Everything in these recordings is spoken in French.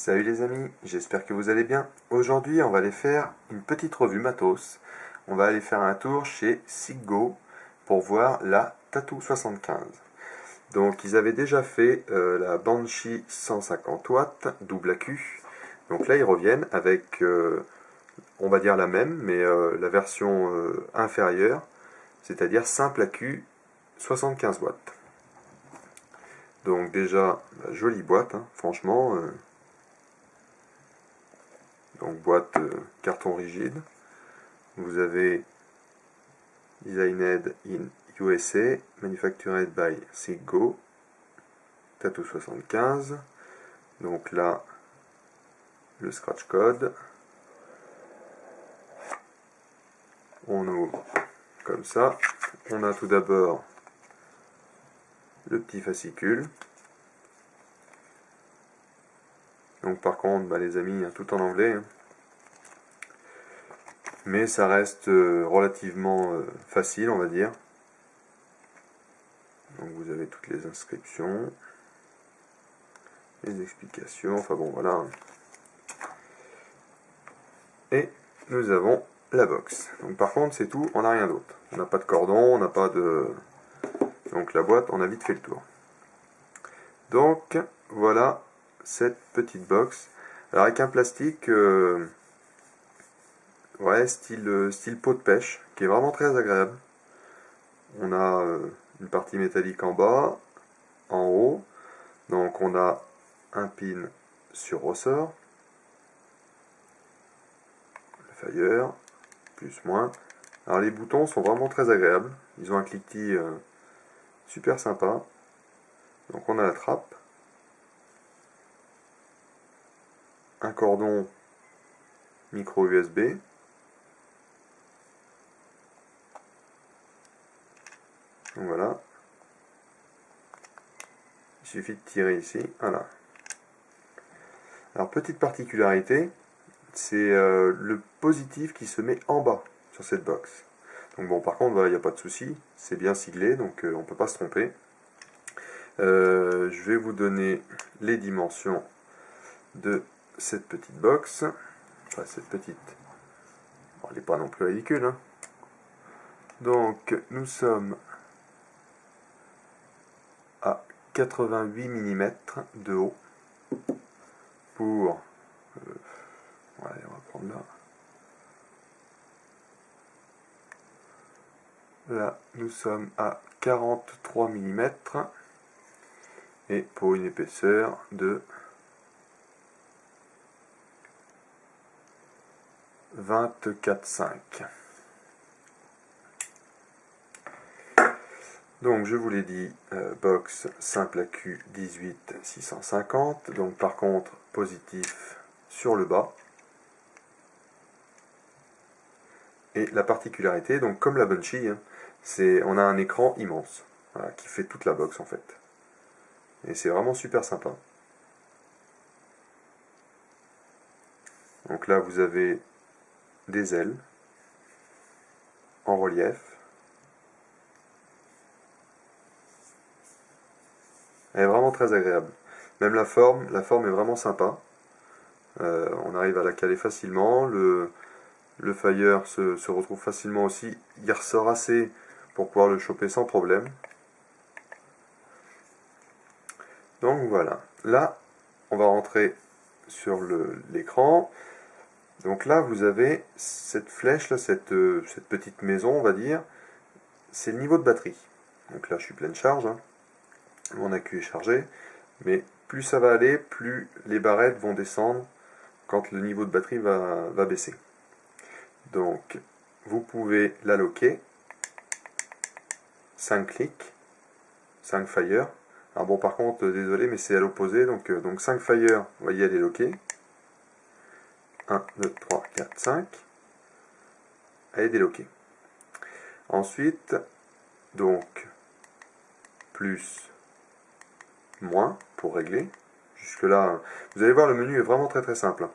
Salut les amis, j'espère que vous allez bien. Aujourd'hui, on va aller faire une petite revue matos. On va aller faire un tour chez Siggo pour voir la Tattoo 75. Donc, ils avaient déjà fait la Banshee 150 watts, double AQ. Donc là, ils reviennent avec, on va dire la même, mais la version inférieure, c'est-à-dire simple AQ 75 watts. Donc déjà, jolie boîte, hein, franchement. Donc boîte carton rigide. Vous avez Designed in USA, Manufactured by Siggo, Tattoo 75. Donc là, le scratch code. On ouvre comme ça. On a tout d'abord le petit fascicule. Donc par contre, les amis, tout en anglais. Mais ça reste relativement facile, on va dire. Donc vous avez toutes les inscriptions, les explications, enfin bon voilà. Et nous avons la box. Donc par contre c'est tout, on n'a rien d'autre. On n'a pas de cordon, on n'a pas de... Donc la boîte, on a vite fait le tour. Donc voilà cette petite box. Alors avec un plastique, ouais, style pot de pêche, qui est vraiment très agréable. On a une partie métallique en bas, en haut. Donc on a un pin sur ressort, le failleur, plus moins. Alors les boutons sont vraiment très agréables, ils ont un cliquetis super sympa. Donc on a la trappe, un cordon micro USB, donc voilà. Il suffit de tirer ici, voilà. Alors petite particularité, c'est le positif qui se met en bas sur cette box. Donc bon, par contre, voilà, il n'y a pas de souci, c'est bien siglé, donc on ne peut pas se tromper. Je vais vous donner les dimensions de cette petite box. Enfin, cette petite, bon, elle n'est pas non plus ridicule, hein. Donc, nous sommes à 88 mm de haut pour... ouais, on va prendre là. Là, nous sommes à 43 mm et pour une épaisseur de 24,5. Donc je vous l'ai dit, box simple AQ 18650, donc par contre positif sur le bas. Et la particularité, donc comme la Banshee, hein, c'est on a un écran immense, voilà, qui fait toute la box en fait. Et c'est vraiment super sympa. Donc là vous avez des ailes en relief. Elle est vraiment très agréable. Même la forme est vraiment sympa. On arrive à la caler facilement. Le failleur se retrouve facilement aussi. Il ressort assez pour pouvoir le choper sans problème. Donc voilà. Là, on va rentrer sur l'écran. Donc là, vous avez cette flèche, là, cette petite maison, on va dire. C'est le niveau de batterie. Donc là, je suis pleine charge, hein. Mon accu est chargé. Mais plus ça va aller, plus les barrettes vont descendre quand le niveau de batterie va baisser. Donc, vous pouvez l'alloquer. 5 clics, 5 fire. Alors bon, par contre, désolé, mais c'est à l'opposé. Donc 5 fire, vous voyez, elle est loquée. 1, 2, 3, 4, 5. Elle est déloquée. Ensuite, donc, plus, moins, pour régler. Jusque là, vous allez voir, le menu est vraiment très simple.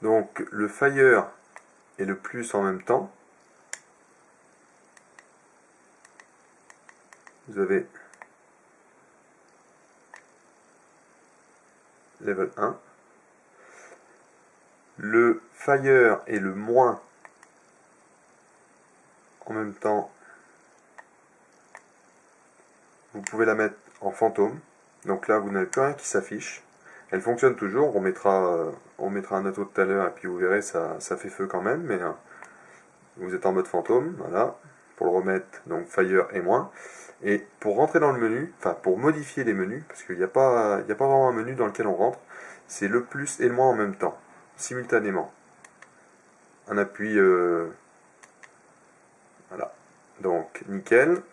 Donc, le fire et le plus en même temps. Vous avez level 1, le Fire et le moins en même temps. Vous pouvez la mettre en fantôme. Donc là, vous n'avez plus rien qui s'affiche. Elle fonctionne toujours. On mettra un auto tout à l'heure et puis vous verrez, ça fait feu quand même. Mais vous êtes en mode fantôme. Voilà. Pour le remettre, donc Fire et moins. Et pour rentrer dans le menu, enfin pour modifier les menus, parce qu'il n'y a pas vraiment un menu dans lequel on rentre, c'est le plus et le moins en même temps, simultanément. Un appui, voilà. Donc nickel,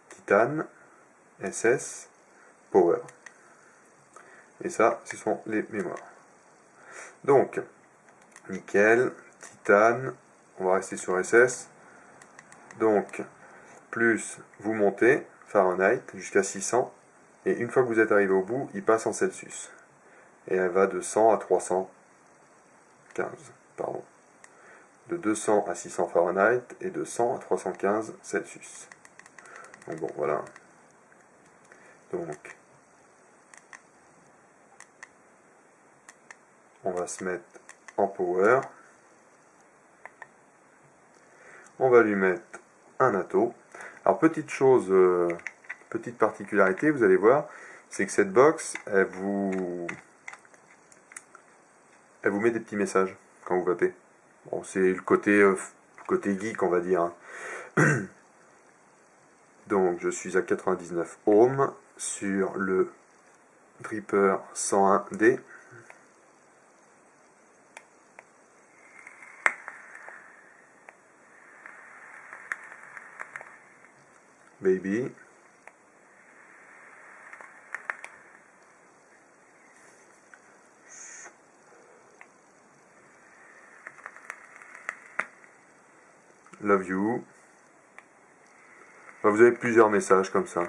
titane, SS, power. Et ça, ce sont les mémoires. Donc, nickel, titane, on va rester sur SS. Donc, plus vous montez, Fahrenheit, jusqu'à 600. Et une fois que vous êtes arrivé au bout, il passe en Celsius. Et elle va de 100 à 315, pardon. De 200 à 600 Fahrenheit et de 100 à 315 Celsius. Donc bon, voilà. Donc, on va se mettre en power. On va lui mettre un atto. Alors, petite chose, petite particularité, vous allez voir, c'est que cette box, elle vous met des petits messages quand vous vapez. Bon, c'est le côté geek, on va dire. Donc, je suis à 99 ohms sur le Dripper 101D. Baby. Love you. Enfin, vous avez plusieurs messages comme ça.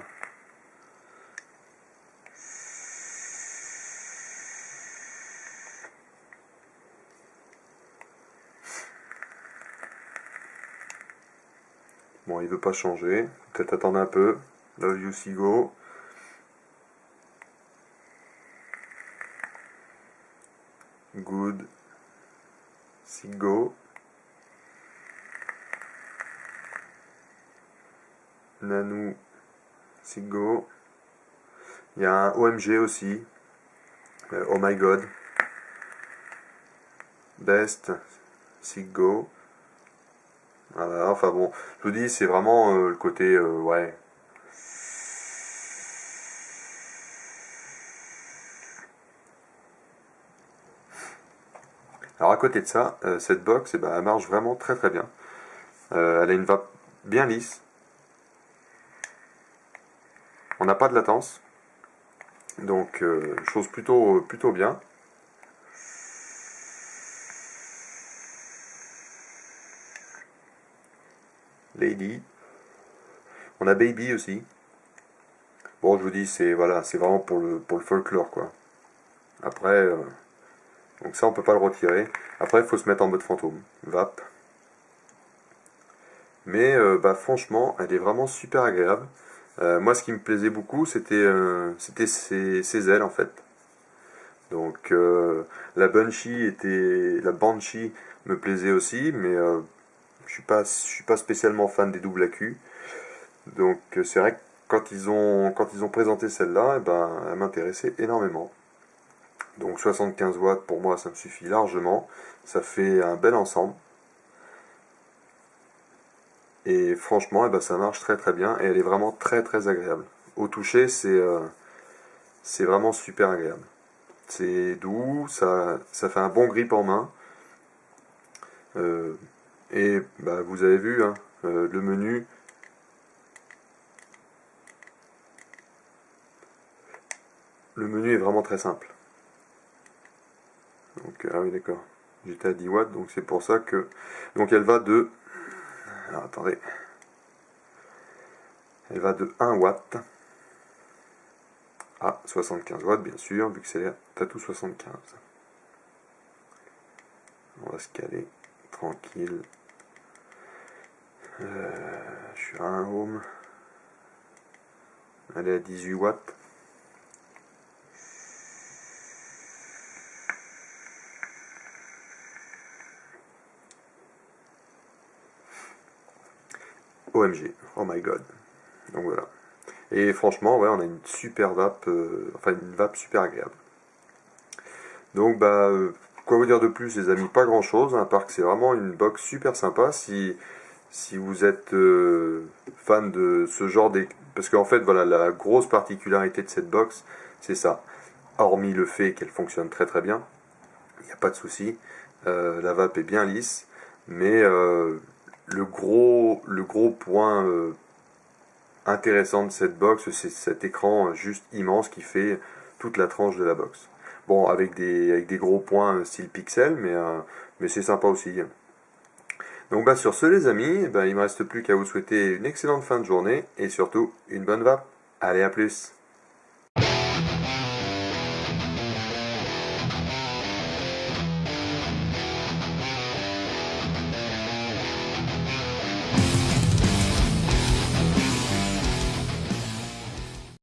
Bon, il veut pas changer. Peut-être attendre un peu. Love you, Sigo. Good. Sigo. Nanou. Sigo. Il y a un OMG aussi. Oh my god. Best. Sigo. Voilà, enfin bon, je vous dis, c'est vraiment le côté, ouais. Alors à côté de ça, cette box, eh ben, elle marche vraiment très très bien. Elle a une vape bien lisse. On n'a pas de latence. Donc, chose plutôt bien. Lady. On a Baby aussi. Bon, je vous dis, c'est voilà, c'est vraiment pour le folklore, quoi. Après, donc ça, on peut pas le retirer. Après, il faut se mettre en mode fantôme. Vape. Mais, bah, franchement, elle est vraiment super agréable. Moi, ce qui me plaisait beaucoup, c'était ses ailes, en fait. Donc, la Banshee me plaisait aussi, mais je suis pas spécialement fan des double AQ. Donc c'est vrai que quand ils ont présenté celle-là, eh ben, elle m'intéressait énormément. Donc 75 watts pour moi ça me suffit largement. Ça fait un bel ensemble. Et franchement, eh ben, ça marche très très bien et elle est vraiment très très agréable. Au toucher, c'est vraiment super agréable. C'est doux, ça fait un bon grip en main. Et bah, vous avez vu, hein, le menu. Le menu est vraiment très simple. Donc, ah oui, d'accord. J'étais à 10 watts, donc c'est pour ça que. Donc, elle va de. Alors, attendez. Elle va de 1 watt à 75 watts, bien sûr, vu que c'est la Tattoo 75. On va se caler tranquille. Je suis à 1 ohm. Elle est à 18 watts. OMG, oh my god. Donc voilà. Et franchement, ouais, on a une super vape, enfin une vape super agréable. Donc bah, quoi vous dire de plus les amis, pas grand chose, hein, à part que c'est vraiment une box super sympa. Si vous êtes fan de ce genre parce qu'en fait voilà, la grosse particularité de cette box, c'est ça. Hormis le fait qu'elle fonctionne très très bien, il n'y a pas de souci. La vape est bien lisse, mais le gros point intéressant de cette box, c'est cet écran juste immense qui fait toute la tranche de la box. Bon, avec des gros points style pixel, mais c'est sympa aussi. Donc bah sur ce les amis, bah, il ne me reste plus qu'à vous souhaiter une excellente fin de journée et surtout une bonne vape. Allez, à plus!